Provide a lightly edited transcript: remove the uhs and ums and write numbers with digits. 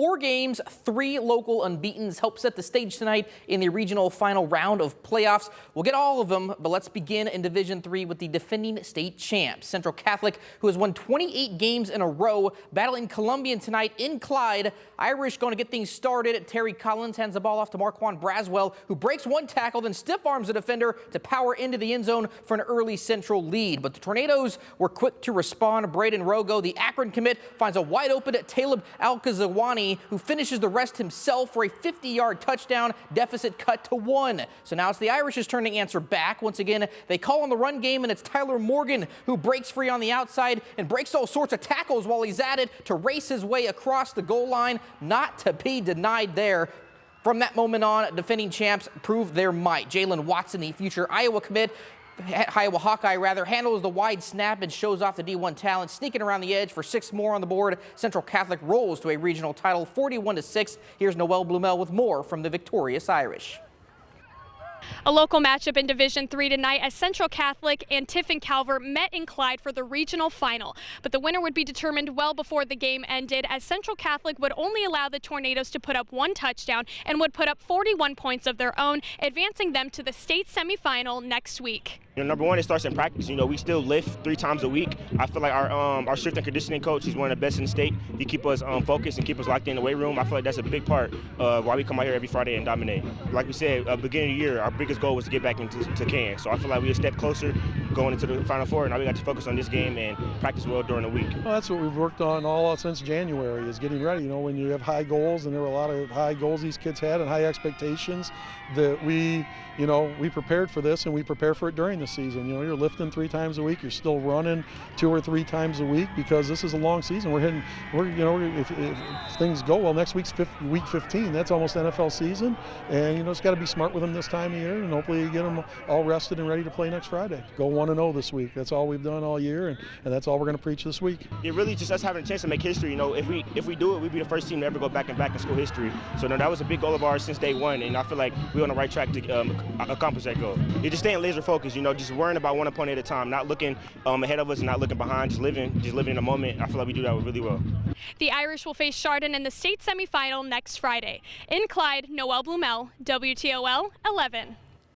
4 games, 3 local unbeatens help set the stage tonight in the regional final round of playoffs. We'll get all of them, but let's begin in Division III with the defending state champs, Central Catholic, who has won 28 games in a row, battling Columbian tonight in Clyde. Irish going to get things started. Terry Collins hands the ball off to Marquand Braswell, who breaks one tackle, then stiff arms the defender to power into the end zone for an early Central lead. But the Tornadoes were quick to respond. Braden Rogo, the Akron commit, finds a wide open Talib Al-Kazawani, who finishes the rest himself for a 50-yard touchdown, deficit cut to 1. So now it's the Irish's turn to answer back. Once again, they call on the run game, and it's Tyler Morgan who breaks free on the outside and breaks all sorts of tackles while he's at it to race his way across the goal line. Not to be denied there. From that moment on, defending champs proved their might. Jalen Watson, the future Iowa Hawkeye, handles the wide snap and shows off the D1 talent, sneaking around the edge for 6 more on the board. Central Catholic rolls to a regional title, 41-6. Here's Noel Blumel with more from the victorious Irish. A local matchup in Division III tonight as Central Catholic and Tiffin Calvert met in Clyde for the regional final. But the winner would be determined well before the game ended, as Central Catholic would only allow the Tornadoes to put up 1 touchdown and would put up 41 points of their own, advancing them to the state semifinal next week. Number one, it starts in practice. We still lift 3 times a week. I feel like our strength and conditioning coach, he's one of the best in the state. He keep us focused and keep us locked in the weight room. I feel like that's a big part of why we come out here every Friday and dominate. Like we said, beginning of the year, our biggest goal was to get back into Can. So I feel like we're a step closer going into the Final Four. Now we got to focus on this game and practice well during the week. Well, that's what we've worked on all since January, is getting ready. When you have high goals, and there were a lot of high goals these kids had and high expectations, that we prepared for this, and we prepare for it during the season. You're lifting 3 times a week. You're still running 2 or 3 times a week, because this is a long season. If things go well, next week's week 15. That's almost NFL season, and it's got to be smart with them this time of year, and hopefully you get them all rested and ready to play next Friday. Go 1-0 this week. That's all we've done all year, and that's all we're going to preach this week. It really just us having a chance to make history. If we do it, we'd be the first team to ever go back in school history. So that was a big goal of ours since day one, and I feel like we're on the right track to accomplish that goal. You're just staying laser focused. Just worrying about one opponent at a time, not looking ahead of us and not looking behind, just living in the moment. I feel like we do that really well. The Irish will face Chardon in the state semifinal next Friday. In Clyde, Noel Blumel, WTOL 11.